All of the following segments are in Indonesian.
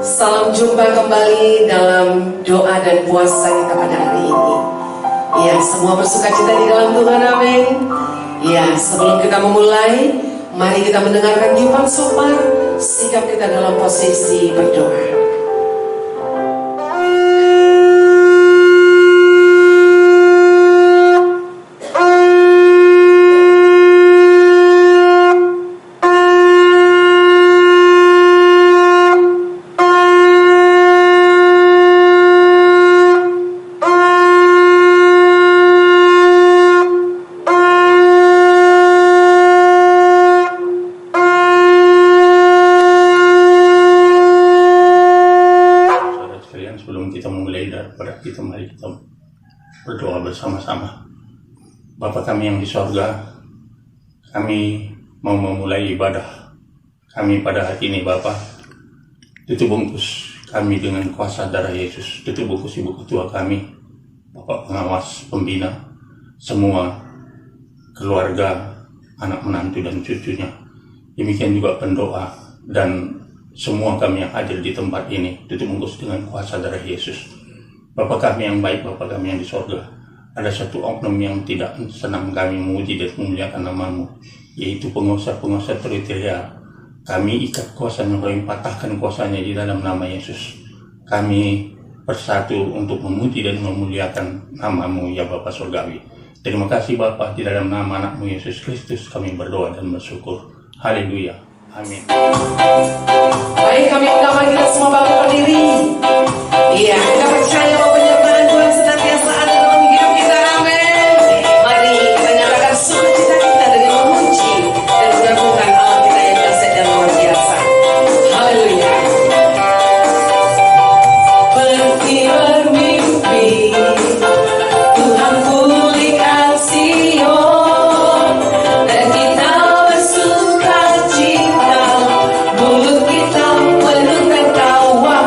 Salam jumpa kembali dalam doa dan puasa kita pada hari ini. Ya, semua bersuka cita di dalam Tuhan, amin. Ya, sebelum kita memulai, mari kita mendengarkan tiupan shofar, sikap kita dalam posisi berdoa. Mari kita berdoa bersama-sama. Bapa kami yang di sorga, kami mau memulai ibadah kami pada hari ini. Bapa, tutup bungkus kami dengan kuasa darah Yesus. Tutup bungkus ibu ketua kami, Bapak pengawas, pembina, semua keluarga, anak menantu dan cucunya. Demikian juga pendoa dan semua kami yang hadir di tempat ini. Tutup bungkus dengan kuasa darah Yesus. Bapa kami yang baik, Bapa kami yang di sorga, ada satu oknum yang tidak senang kami memuji dan memuliakan nama-Mu, yaitu penguasa-penguasa teritorial. Kami ikat kuasanya, kami patahkan kuasanya di dalam nama Yesus. Kami bersatu untuk memuji dan memuliakan nama-Mu, ya Bapa Surgawi. Terima kasih Bapa, di dalam nama anak-Mu Yesus Kristus kami berdoa dan bersyukur. Haleluya. Amin. Baik, kami undang kita semua bangkit berdiri. Iya, kita percaya bahwa penyertaan Tuhan senantiasa ada dalam hidup kita, amin. Mari kita nyatakan sukacita kita dengan memuji dan mengagungkan Allah kita yang dahsyat dan luar biasa. Haleluya. Seperti bermimpi, Tuhan pulihkan Sion, dan kita bersuka cita, mulut kita penuh tertawa.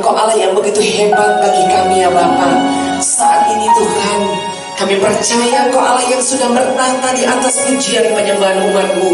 Engkau Allah yang begitu hebat bagi kami ya Bapa. Saat ini Tuhan, kami percaya Engkau Allah yang sudah bertata di atas pujian penyembahan umat-Mu.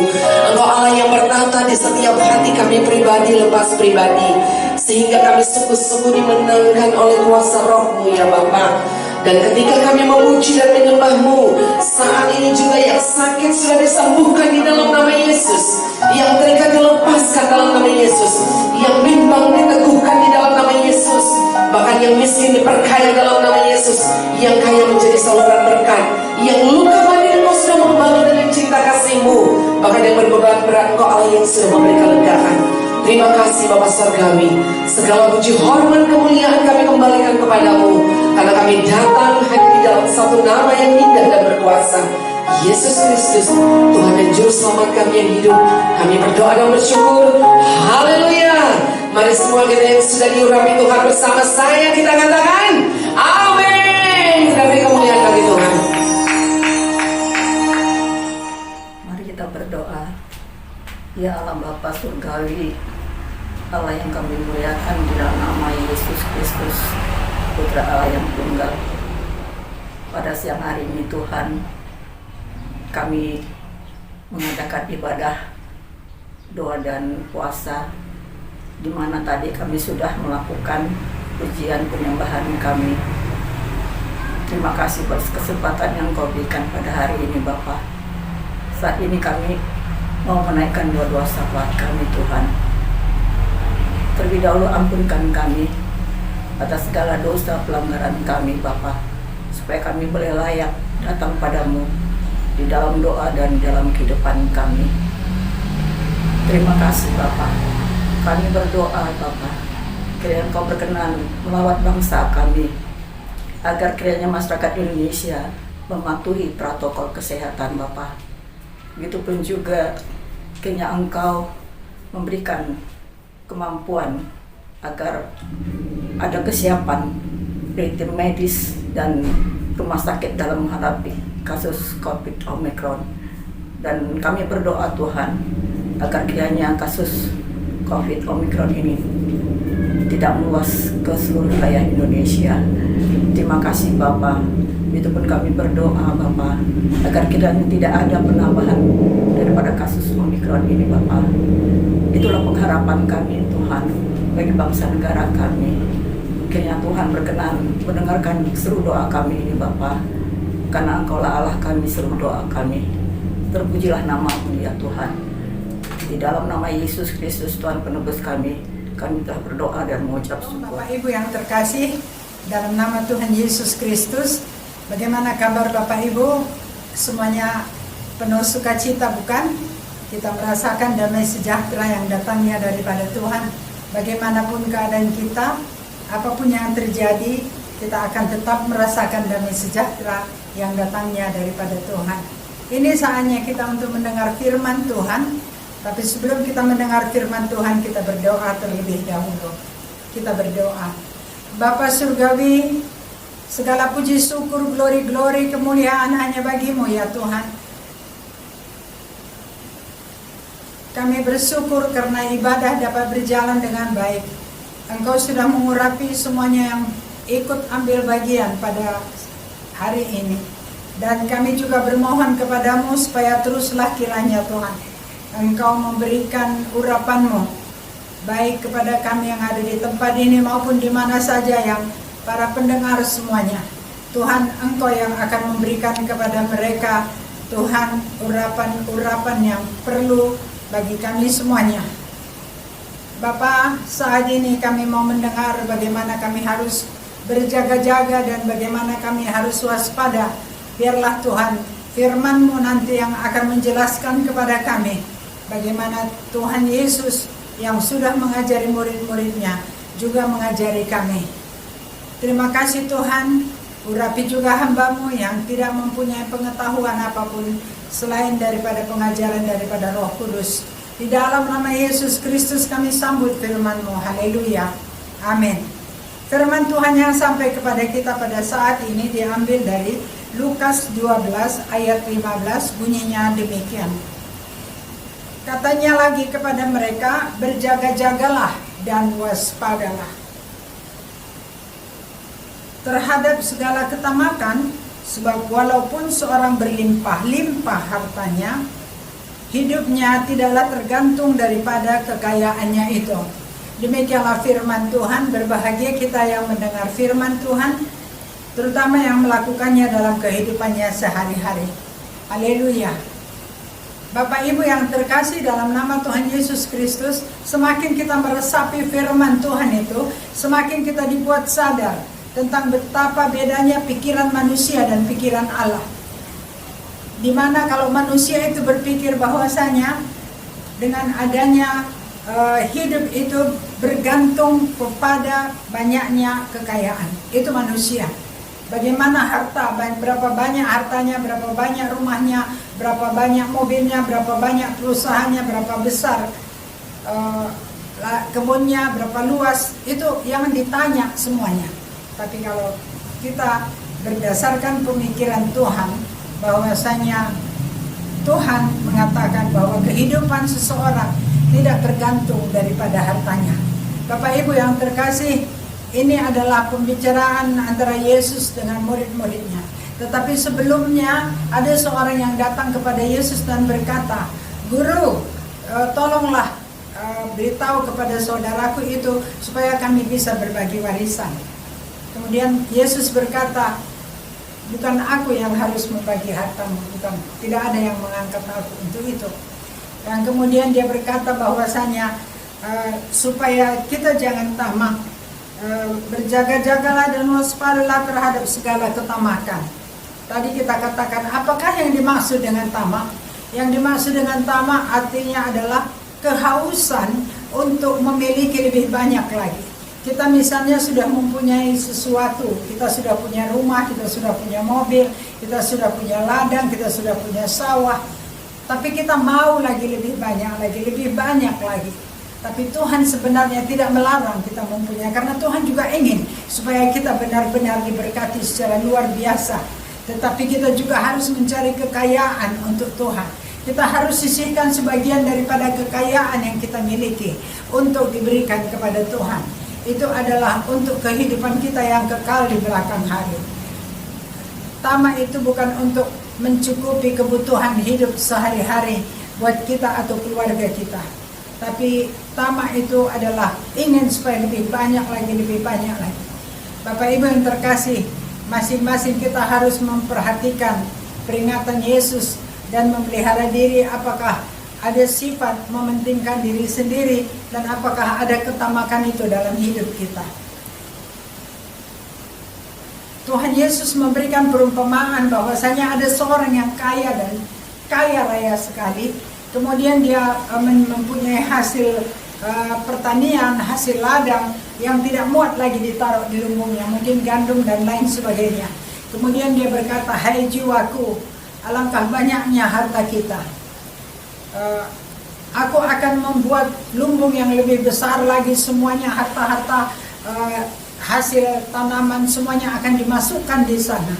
Engkau Allah yang bertata di setiap hati kami pribadi lepas pribadi, sehingga kami sungguh-sungguh dimenangkan oleh kuasa Roh-Mu ya Bapa. Dan ketika kami memuji dan menyembah-Mu, saat ini juga yang sakit sudah disembuhkan di dalam nama Yesus, yang terikat dilepaskan dalam nama Yesus, yang bimbang diteguhkan di dalam nama Yesus, bahkan yang miskin diperkaya dalam nama Yesus, yang kaya menjadi saluran berkat, yang luka batin Engkau sudah membangun dengan cinta kasih-Mu, bahkan yang berbeban berat Engkau Allah yang sudah memberi kelegaan. Terima kasih Bapa Surgawi. Segala puji hormat kemuliaan kami kembalikan kepadamu, karena kami datang hanya di dalam satu nama yang indah dan berkuasa, Yesus Kristus, Tuhan dan Juru Selamat kami yang hidup. Kami berdoa dan bersyukur. Haleluya. Mari semua kita yang sudah diurapi Tuhan bersama saya, kita katakan amin. Kita beri kemuliaan bagi Tuhan. Mari kita berdoa. Ya Allah Bapa Surgawi, Allah yang kami muliakan di dalam nama Yesus Kristus, Putra Allah yang tunggal. Pada siang hari ini Tuhan, kami mengadakan ibadah, doa dan puasa, di mana tadi kami sudah melakukan pujian penyembahan kami. Terima kasih atas kesempatan yang Kau berikan pada hari ini Bapa. Saat ini kami mau menaikkan doa-doa syafaat kami Tuhan. Terlebih dahulu ampunkan kami atas segala dosa pelanggaran kami Bapa, supaya kami boleh layak datang padamu di dalam doa dan dalam kehidupan kami. Terima kasih Bapa. Kami berdoa Bapa, kiranya Kau berkenan melawat bangsa kami, agar kiranya masyarakat Indonesia mematuhi protokol kesehatan Bapa. Begitupun juga kiranya Engkau memberikan kemampuan agar ada kesiapan dari tim medis dan rumah sakit dalam menghadapi kasus COVID Omicron. Dan kami berdoa Tuhan, agar kiranya kasus COVID Omicron ini tidak meluas ke seluruh wilayah Indonesia. Terima kasih Bapa. Itu pun kami berdoa Bapa, agar kiranya tidak ada penambahan daripada kasus Omicron ini Bapa. Itulah pengharapan kami Tuhan bagi bangsa negara kami. Kiranya Tuhan berkenan mendengarkan seru doa kami ini Bapa, karena Engkaulah Allah kami, seru doa kami. Terpujilah nama-Mu ya Tuhan. Di dalam nama Yesus Kristus Tuhan penebus kami telah berdoa dan mengucap syukur. Bapak Ibu yang terkasih, dalam nama Tuhan Yesus Kristus, bagaimana kabar Bapak Ibu? Semuanya penuh sukacita bukan? Kita merasakan damai sejahtera yang datangnya daripada Tuhan. Bagaimanapun keadaan kita, apapun yang terjadi, kita akan tetap merasakan damai sejahtera yang datangnya daripada Tuhan. Ini saatnya kita untuk mendengar firman Tuhan. Tapi sebelum kita mendengar firman Tuhan, kita berdoa terlebih dahulu. Kita berdoa. Bapa Surgawi, segala puji syukur, glori kemuliaan hanya bagi-Mu ya Tuhan. Kami bersyukur karena ibadah dapat berjalan dengan baik. Engkau sudah mengurapi semuanya yang ikut ambil bagian pada hari ini. Dan kami juga bermohon kepadamu supaya teruslah kiranya Tuhan, Engkau memberikan urapan-Mu baik kepada kami yang ada di tempat ini maupun di mana saja yang para pendengar semuanya. Tuhan, Engkau yang akan memberikan kepada mereka Tuhan urapan-urapan yang perlu bagi kami semuanya. Bapa, saat ini kami mau mendengar bagaimana kami harus berjaga-jaga dan bagaimana kami harus waspada. Biarlah Tuhan firman-Mu nanti yang akan menjelaskan kepada kami bagaimana Tuhan Yesus yang sudah mengajari murid-muridnya juga mengajari kami. Terima kasih Tuhan, urapi juga hamba-Mu yang tidak mempunyai pengetahuan apapun selain daripada pengajaran daripada Roh Kudus. Di dalam nama Yesus Kristus kami sambut firman-Mu. Haleluya. Amin. Firman Tuhan yang sampai kepada kita pada saat ini diambil dari Lukas 12 ayat 15, bunyinya demikian. Katanya lagi kepada mereka, berjaga-jagalah dan waspadalah. terhadap segala ketamakan, sebab walaupun seorang berlimpah-limpah hartanya, hidupnya tidaklah tergantung daripada kekayaannya itu. Demikianlah firman Tuhan. Berbahagia kita yang mendengar firman Tuhan, terutama yang melakukannya dalam kehidupannya sehari-hari. Haleluya. Bapak Ibu yang terkasih dalam nama Tuhan Yesus Kristus, semakin kita meresapi firman Tuhan itu, semakin kita dibuat sadar tentang betapa bedanya pikiran manusia dan pikiran Allah. Dimana kalau manusia itu berpikir bahwasanya dengan adanya hidup itu bergantung kepada banyaknya kekayaan. Itu manusia. Bagaimana harta, berapa banyak hartanya, berapa banyak rumahnya, berapa banyak mobilnya, berapa banyak perusahaannya, berapa besar kebunnya, berapa luas, itu yang ditanya semuanya. Tapi kalau kita berdasarkan pemikiran Tuhan, bahwasanya Tuhan mengatakan bahwa kehidupan seseorang tidak tergantung daripada hartanya. Bapak Ibu yang terkasih, ini adalah pembicaraan antara Yesus dengan murid-muridnya. Tetapi sebelumnya ada seorang yang datang kepada Yesus dan berkata, "Guru, tolonglah beritahu kepada saudaraku itu supaya kami bisa berbagi warisan." Kemudian Yesus berkata, "Bukan aku yang harus membagi hartamu, bukan. Tidak ada yang mengangkat aku untuk itu." Dan kemudian dia berkata bahwasanya supaya kita jangan tamak, berjaga-jagalah dan waspadalah terhadap segala ketamakan. Tadi kita katakan, apakah yang dimaksud dengan tamak? Yang dimaksud dengan tamak artinya adalah kehausan untuk memiliki lebih banyak lagi. Kita misalnya sudah mempunyai sesuatu, kita sudah punya rumah, kita sudah punya mobil, kita sudah punya ladang, kita sudah punya sawah, tapi kita mau lagi lebih banyak lagi. Tapi Tuhan sebenarnya tidak melarang kita mempunyai, karena Tuhan juga ingin supaya kita benar-benar diberkati secara luar biasa. Tetapi kita juga harus mencari kekayaan untuk Tuhan. Kita harus sisihkan sebagian daripada kekayaan yang kita miliki untuk diberikan kepada Tuhan. Itu adalah untuk kehidupan kita yang kekal di belakang hari. Tamak itu bukan untuk mencukupi kebutuhan hidup sehari-hari buat kita atau keluarga kita. Tapi tamak itu adalah ingin supaya lebih banyak lagi. Bapak Ibu yang terkasih, masing-masing kita harus memperhatikan peringatan Yesus dan memelihara diri, apakah ada sifat mementingkan diri sendiri dan apakah ada ketamakan itu dalam hidup kita. Tuhan Yesus memberikan perumpamaan bahwasanya ada seorang yang kaya dan kaya raya sekali. Kemudian dia mempunyai hasil pertanian, hasil ladang yang tidak muat lagi ditaruh di lumbungnya, mungkin gandum dan lain sebagainya. Kemudian dia berkata, "Hai jiwaku, alangkah banyaknya harta kita. Aku akan membuat lumbung yang lebih besar lagi, semuanya harta-harta hasil tanaman semuanya akan dimasukkan di sana."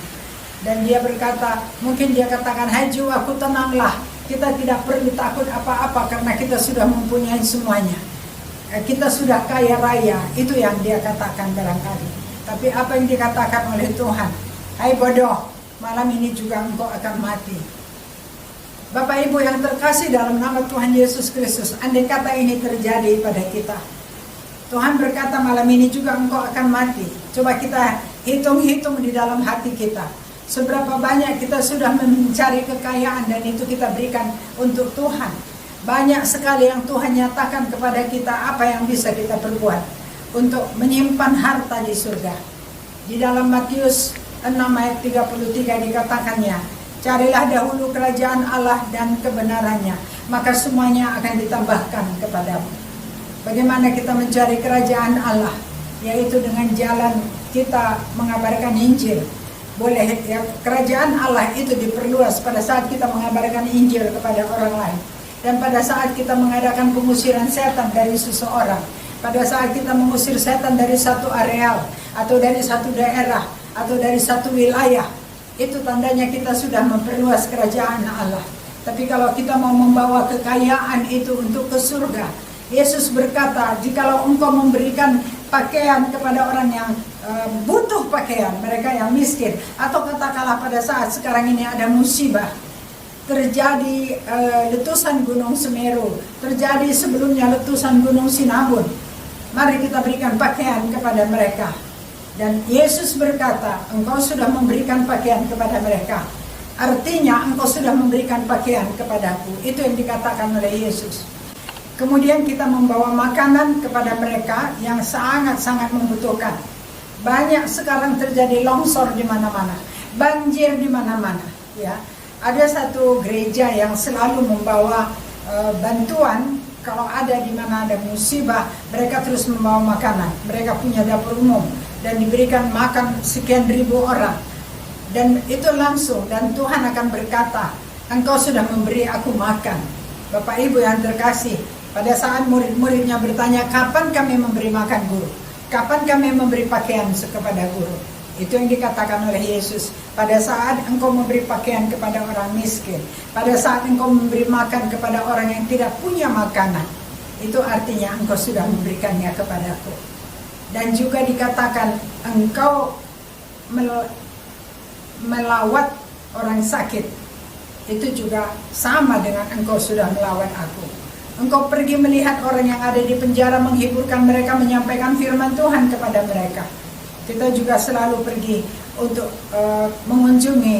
Dan dia berkata, mungkin dia katakan, "Hai jiwaku, tenanglah. Kita tidak perlu takut apa-apa karena kita sudah mempunyai semuanya. Kita sudah kaya raya." Itu yang dia katakan barangkali. Tapi apa yang dikatakan oleh Tuhan? "Hai bodoh, malam ini juga engkau akan mati." Bapak Ibu yang terkasih dalam nama Tuhan Yesus Kristus, andai kata ini terjadi pada kita, Tuhan berkata malam ini juga engkau akan mati. Coba kita hitung-hitung di dalam hati kita. Seberapa banyak kita sudah mencari kekayaan dan itu kita berikan untuk Tuhan. Banyak sekali yang Tuhan nyatakan kepada kita apa yang bisa kita perbuat untuk menyimpan harta di surga. Di dalam Matius 6 ayat 33 dikatakannya, "Carilah dahulu kerajaan Allah dan kebenarannya, maka semuanya akan ditambahkan kepadamu." Bagaimana kita mencari kerajaan Allah? Yaitu dengan jalan kita mengabarkan Injil. Boleh ya, kerajaan Allah itu diperluas pada saat kita mengabarkan Injil kepada orang lain. Dan pada saat kita mengadakan pengusiran setan dari seseorang, pada saat kita mengusir setan dari satu areal, atau dari satu daerah, atau dari satu wilayah, itu tandanya kita sudah memperluas kerajaan Allah. Tapi kalau kita mau membawa kekayaan itu untuk ke surga, Yesus berkata, "Jikalau engkau memberikan pakaian kepada orang yang butuh pakaian, mereka yang miskin. Atau katakanlah pada saat sekarang ini ada musibah, terjadi letusan Gunung Semeru, terjadi sebelumnya letusan Gunung Sinabung. Mari kita berikan pakaian kepada mereka. Dan Yesus berkata, engkau sudah memberikan pakaian kepada mereka. Artinya engkau sudah memberikan pakaian kepadaku. Itu yang dikatakan oleh Yesus. Kemudian kita membawa makanan kepada mereka yang sangat-sangat membutuhkan. Banyak sekarang terjadi longsor di mana-mana, banjir di mana-mana. Ya, ada satu gereja yang selalu membawa bantuan. Kalau ada di mana ada musibah, mereka terus membawa makanan. Mereka punya dapur umum dan diberikan makan sekian ribu orang. Dan itu langsung, dan Tuhan akan berkata, engkau sudah memberi aku makan. Bapak Ibu yang terkasih, pada saat murid-muridnya bertanya, kapan kami memberi makan guru? Kapan kami memberi pakaian kepada guru? Itu yang dikatakan oleh Yesus. Pada saat engkau memberi pakaian kepada orang miskin, pada saat engkau memberi makan kepada orang yang tidak punya makanan, itu artinya engkau sudah memberikannya kepadaku. Dan juga dikatakan engkau melawat orang sakit, itu juga sama dengan engkau sudah melawat aku. Engkau pergi melihat orang yang ada di penjara, menghiburkan mereka, menyampaikan firman Tuhan kepada mereka. Kita juga selalu pergi untuk mengunjungi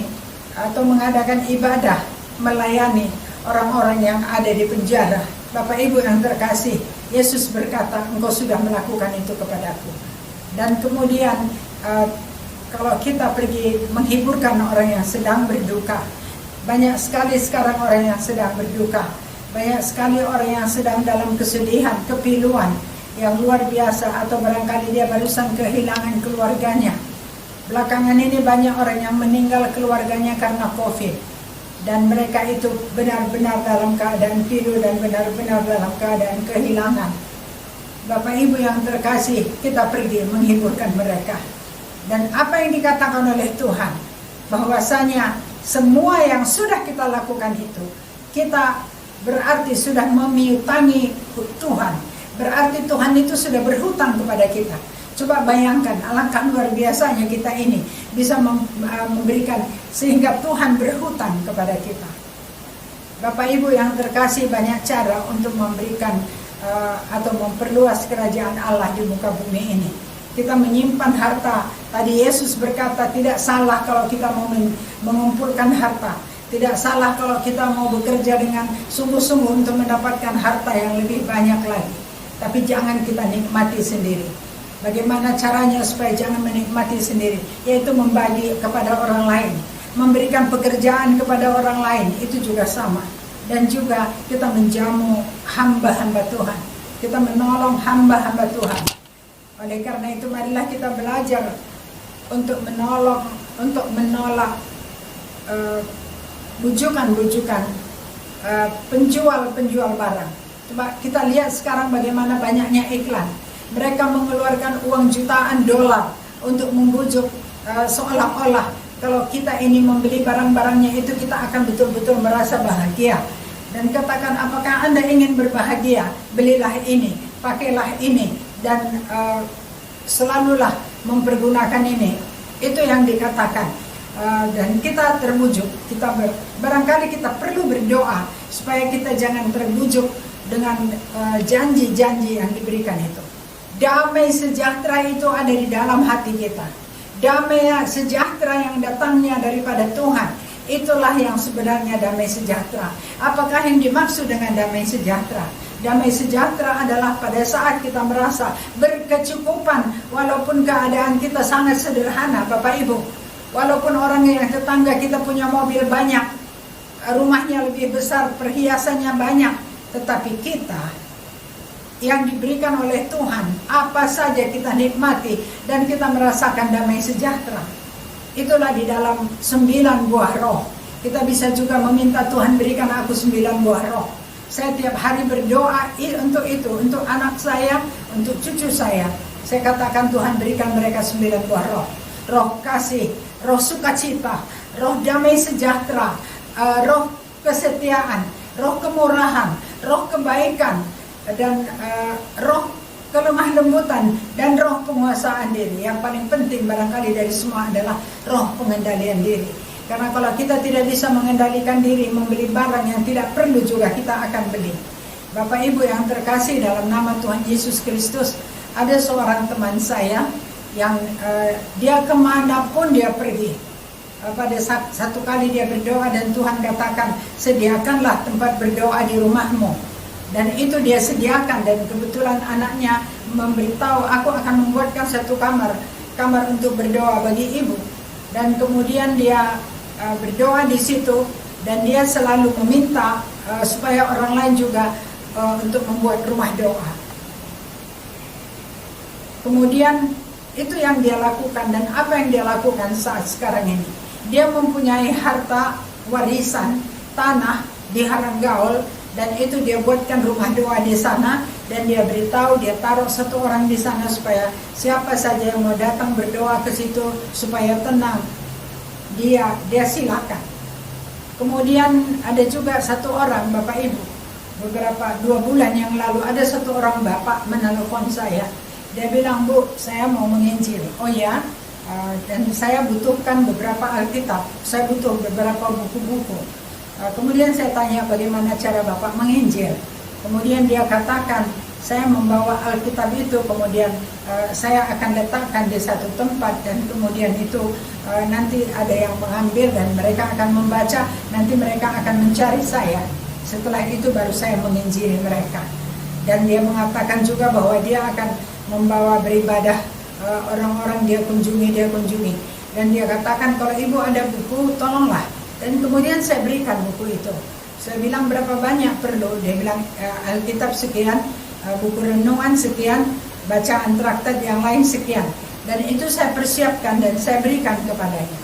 atau mengadakan ibadah, melayani orang-orang yang ada di penjara. Bapak Ibu yang terkasih, Yesus berkata, engkau sudah melakukan itu kepadaku. Dan kemudian kalau kita pergi menghiburkan orang yang sedang berduka, banyak sekali sekarang orang yang sedang berduka, banyak sekali orang yang sedang dalam kesedihan, kepiluan yang luar biasa, atau barangkali dia barusan kehilangan keluarganya. Belakangan ini banyak orang yang meninggal keluarganya karena COVID, dan mereka itu benar-benar dalam keadaan pilu dan benar-benar dalam keadaan kehilangan. Bapak Ibu yang terkasih, kita pergi menghiburkan mereka. Dan apa yang dikatakan oleh Tuhan, bahwasanya semua yang sudah kita lakukan itu, kita berarti sudah memiutangi Tuhan. Berarti Tuhan itu sudah berhutang kepada kita. Coba bayangkan, alangkah luar biasanya kita ini bisa memberikan sehingga Tuhan berhutang kepada kita. Bapak Ibu yang terkasih, banyak cara untuk memberikan atau memperluas kerajaan Allah di muka bumi ini. Kita menyimpan harta. Tadi Yesus berkata, tidak salah kalau kita mau mengumpulkan harta. Tidak salah kalau kita mau bekerja dengan sungguh-sungguh untuk mendapatkan harta yang lebih banyak lagi. Tapi jangan kita nikmati sendiri. Bagaimana caranya supaya jangan menikmati sendiri? Yaitu membagi kepada orang lain, memberikan pekerjaan kepada orang lain, itu juga sama. Dan juga kita menjamu hamba-hamba Tuhan, kita menolong hamba-hamba Tuhan. Oleh karena itu marilah kita belajar untuk menolong, untuk menolak bujukan-bujukan penjual-penjual barang. Coba kita lihat sekarang bagaimana banyaknya iklan. Mereka mengeluarkan uang jutaan dolar untuk membujuk seolah-olah kalau kita ini membeli barang-barangnya itu kita akan betul-betul merasa bahagia. Dan katakan, apakah Anda ingin berbahagia? Belilah ini, pakailah ini, dan selalulah mempergunakan ini. Itu yang dikatakan. Dan kita terbujuk, barangkali kita perlu berdoa supaya kita jangan terbujuk dengan janji-janji yang diberikan itu. Damai sejahtera itu ada di dalam hati kita. Damai sejahtera yang datangnya daripada Tuhan, itulah yang sebenarnya damai sejahtera. Apakah yang dimaksud dengan damai sejahtera? Damai sejahtera adalah pada saat kita merasa berkecukupan, walaupun keadaan kita sangat sederhana, Bapak Ibu. Walaupun orang yang tetangga kita punya mobil banyak, rumahnya lebih besar, perhiasannya banyak, tetapi kita yang diberikan oleh Tuhan, apa saja kita nikmati dan kita merasakan damai sejahtera. Itulah di dalam 9 buah roh. Kita bisa juga meminta, Tuhan berikan aku 9 buah roh. Saya tiap hari berdoa untuk itu, untuk anak saya, untuk cucu saya. Saya katakan, Tuhan berikan mereka 9 buah roh. Roh kasih, roh sukacita, roh damai sejahtera, roh kesetiaan, roh kemurahan, roh kebaikan, dan roh kelemah lembutan, dan roh penguasaan diri. Yang paling penting barangkali dari semua adalah roh pengendalian diri. Karena kalau kita tidak bisa mengendalikan diri, membeli barang yang tidak perlu juga kita akan beli. Bapak Ibu yang terkasih, dalam nama Tuhan Yesus Kristus, ada seorang teman saya yang dia kemanapun dia pergi, pada satu kali dia berdoa dan Tuhan katakan, sediakanlah tempat berdoa di rumahmu. Dan itu dia sediakan, dan kebetulan anaknya memberitahu, aku akan membuatkan satu kamar untuk berdoa bagi ibu. Dan kemudian dia berdoa di situ, dan dia selalu meminta supaya orang lain juga untuk membuat rumah doa. Kemudian itu yang dia lakukan, dan apa yang dia lakukan saat sekarang ini. Dia mempunyai harta warisan tanah di Haranggaol, dan itu dia buatkan rumah doa di sana, dan dia beritahu, dia taruh satu orang di sana supaya siapa saja yang mau datang berdoa ke situ supaya tenang, dia silakan. Kemudian ada juga satu orang, Bapak Ibu, 2 bulan yang lalu ada satu orang bapak menelpon saya. Dia bilang, Bu, saya mau menginjil. Oh ya, dan saya butuhkan beberapa Alkitab, saya butuh beberapa buku-buku. Kemudian saya tanya bagaimana cara Bapak menginjil. Kemudian dia katakan, saya membawa Alkitab itu, kemudian saya akan letakkan di satu tempat, dan kemudian itu nanti ada yang mengambil dan mereka akan membaca, nanti mereka akan mencari saya. Setelah itu baru saya menginjili mereka. Dan dia mengatakan juga bahwa dia akan membawa beribadah orang-orang dia kunjungi. Dan dia katakan, kalau ibu ada buku, tolonglah. Dan kemudian saya berikan buku itu. Saya bilang, berapa banyak perlu? Dia bilang, Alkitab sekian, buku renungan sekian, bacaan traktat yang lain sekian. Dan itu saya persiapkan dan saya berikan kepadanya.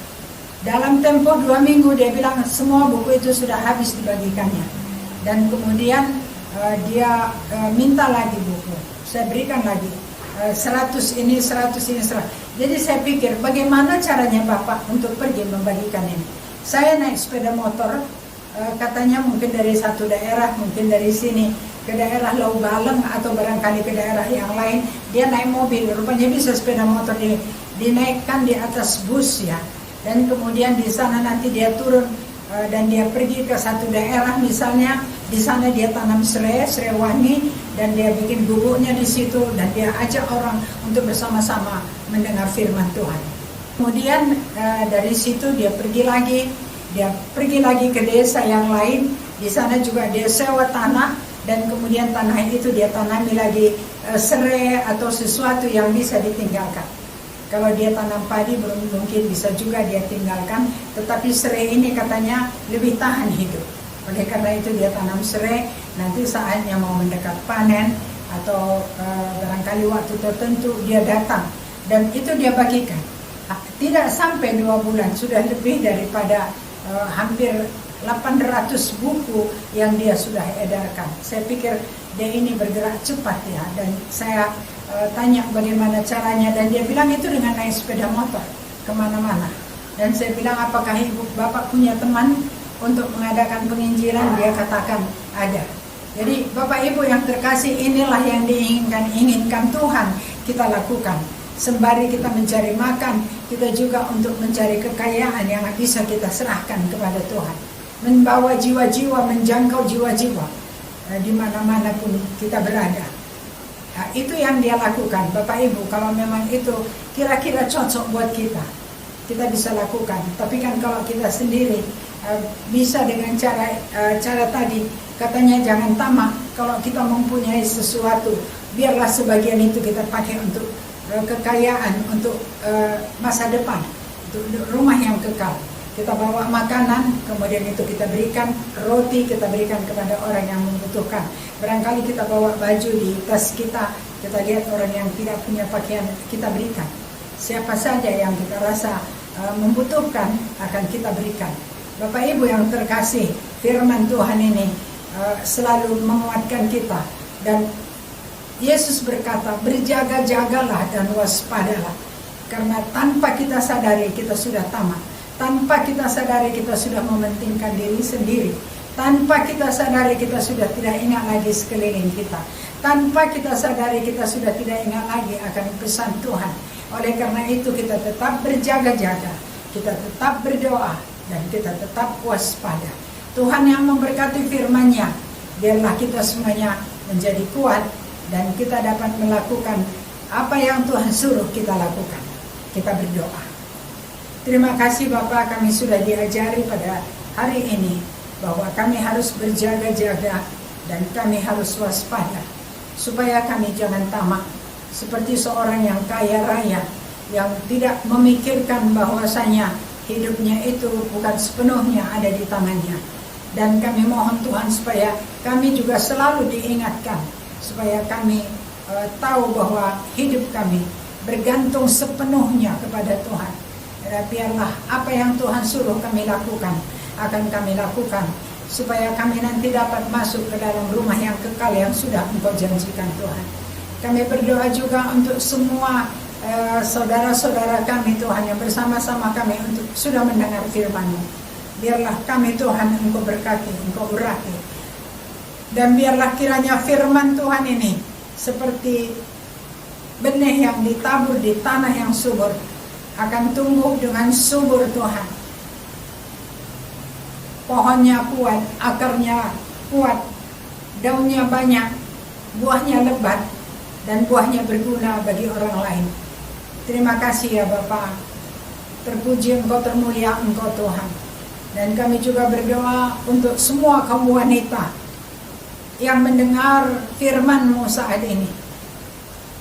Dalam tempo 2 minggu dia bilang semua buku itu sudah habis dibagikannya. Dan kemudian dia minta lagi buku. Saya berikan lagi 100 ini. Jadi saya pikir, bagaimana caranya Bapak untuk pergi membagikan ini? Saya naik sepeda motor, katanya mungkin dari satu daerah, mungkin dari sini ke daerah Lau Baleng atau barangkali ke daerah yang lain. Dia naik mobil, rupanya bisa sepeda motor dinaikkan di atas bus ya. Dan kemudian di sana nanti dia turun dan dia pergi ke satu daerah, misalnya di sana dia tanam serai wangi, dan dia bikin bubuknya di situ, dan dia ajak orang untuk bersama-sama mendengar firman Tuhan. Kemudian dari situ dia pergi lagi ke desa yang lain. Di sana juga dia sewa tanah, dan kemudian tanah itu dia tanami lagi serai atau sesuatu yang bisa ditinggalkan. Kalau dia tanam padi belum mungkin bisa juga dia tinggalkan, tetapi serai ini katanya lebih tahan hidup. Oleh karena itu dia tanam serai, nanti saatnya mau mendekat panen atau barangkali waktu tertentu dia datang, dan itu dia bagikan. Tidak sampai 2 bulan sudah lebih daripada hampir 800 buku yang dia sudah edarkan. Saya pikir dia ini bergerak cepat ya, dan saya tanya bagaimana caranya, dan dia bilang itu dengan naik sepeda motor kemana-mana. Dan saya bilang, apakah ibu bapak punya teman untuk mengadakan penginjilan? Dia katakan ada. Jadi Bapak Ibu yang terkasih, inilah yang diinginkan Tuhan kita lakukan. Sembari kita mencari makan, kita juga untuk mencari kekayaan yang bisa kita serahkan kepada Tuhan. Membawa jiwa-jiwa, menjangkau jiwa-jiwa di mana-mana pun kita berada. Nah, itu yang dia lakukan. Bapak Ibu, kalau memang itu kira-kira cocok buat kita bisa lakukan. Tapi kan kalau kita sendiri bisa dengan cara tadi, katanya jangan tamak. Kalau kita mempunyai sesuatu, biarlah sebagian itu kita pakai untuk kekayaan, untuk masa depan, untuk rumah yang kekal. Kita bawa makanan, kemudian itu kita berikan roti, kita berikan kepada orang yang membutuhkan. Barangkali kita bawa baju di tas kita lihat orang yang tidak punya pakaian, kita berikan. Siapa saja yang kita rasa membutuhkan akan kita berikan. Bapak Ibu yang terkasih, firman Tuhan ini selalu menguatkan kita, dan Yesus berkata, berjaga-jagalah dan waspadalah. Karena tanpa kita sadari kita sudah tamak. Tanpa kita sadari kita sudah mementingkan diri sendiri. Tanpa kita sadari kita sudah tidak ingat lagi sekeliling kita. Tanpa kita sadari kita sudah tidak ingat lagi akan pesan Tuhan. Oleh karena itu kita tetap berjaga-jaga, kita tetap berdoa, dan kita tetap waspada. Tuhan yang memberkati firman-Nya, biarlah kita semuanya menjadi kuat dan kita dapat melakukan apa yang Tuhan suruh kita lakukan. Kita berdoa. Terima kasih Bapak, kami sudah diajari pada hari ini bahwa kami harus berjaga-jaga dan kami harus waspada supaya kami jangan tamak seperti seorang yang kaya raya yang tidak memikirkan bahwasanya hidupnya itu bukan sepenuhnya ada di tangannya. Dan kami mohon Tuhan supaya kami juga selalu diingatkan supaya kami tahu bahwa hidup kami bergantung sepenuhnya kepada Tuhan. Dan biarlah apa yang Tuhan suruh kami lakukan akan kami lakukan supaya kami nanti dapat masuk ke dalam rumah yang kekal yang sudah Engkau janjikan Tuhan. Kami berdoa juga untuk semua saudara-saudara kami Tuhan yang bersama-sama kami untuk sudah mendengar firman-Mu. Biarlah kami Tuhan Engkau berkati, Engkau urapi. Dan biarlah kiranya firman Tuhan ini seperti benih yang ditabur di tanah yang subur akan tumbuh dengan subur Tuhan. Pohonnya kuat, akarnya kuat, daunnya banyak, buahnya lebat, dan buahnya berguna bagi orang lain. Terima kasih ya Bapa. Terpuji Engkau, termulia Engkau Tuhan. Dan kami juga berdoa untuk semua kaum wanita yang mendengar firman-Mu saat ini.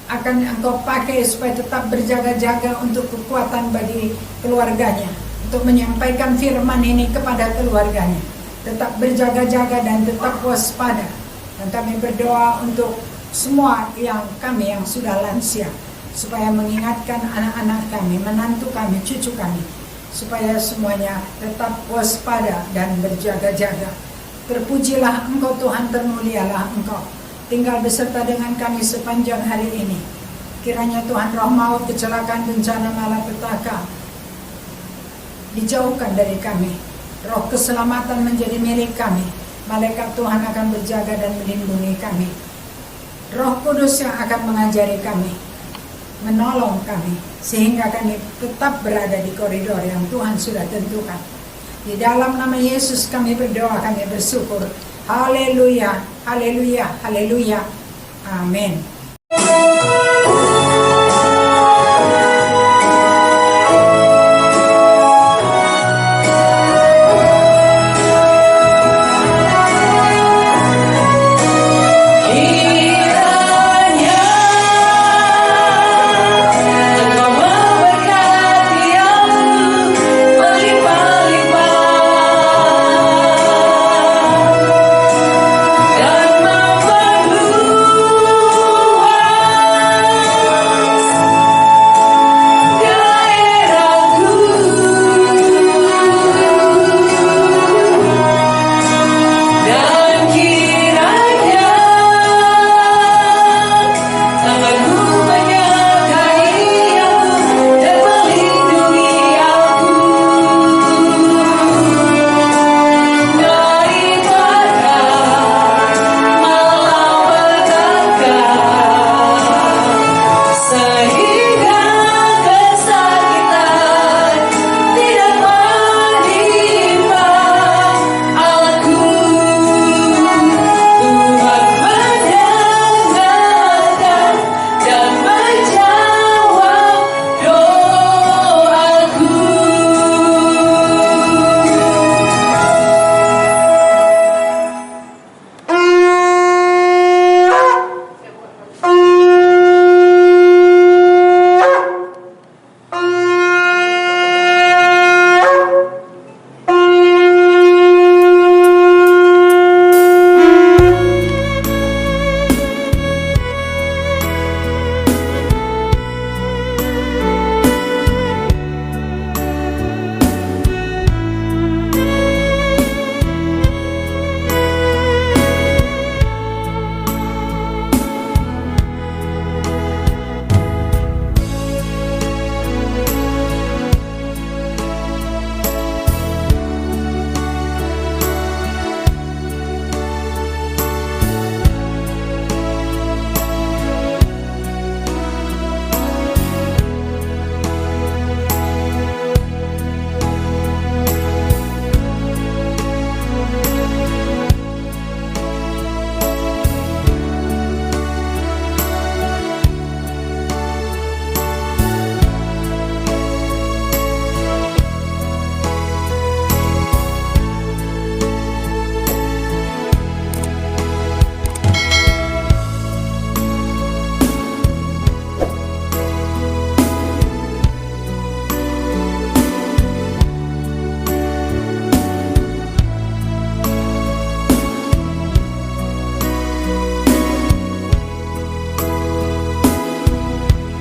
Akan Engkau pakai supaya tetap berjaga-jaga untuk kekuatan bagi keluarganya, untuk menyampaikan firman ini kepada keluarganya. Tetap berjaga-jaga dan tetap waspada. Dan kami berdoa untuk semua kami yang sudah lansia, supaya mengingatkan anak-anak kami, menantu kami, cucu kami, supaya semuanya tetap waspada dan berjaga-jaga. Terpujilah Engkau Tuhan, termulialah Engkau. Tinggal beserta dengan kami sepanjang hari ini. Kiranya Tuhan roh maut, kecelakaan, bencana, malapetaka dijauhkan dari kami. Roh keselamatan menjadi milik kami. Malaikat Tuhan akan berjaga dan melindungi kami. Roh Kudus yang akan mengajari kami, menolong kami, sehingga kami tetap berada di koridor yang Tuhan sudah tentukan. Di dalam nama Yesus kami berdoa, kami bersyukur. Haleluya, haleluya, haleluya. Amin.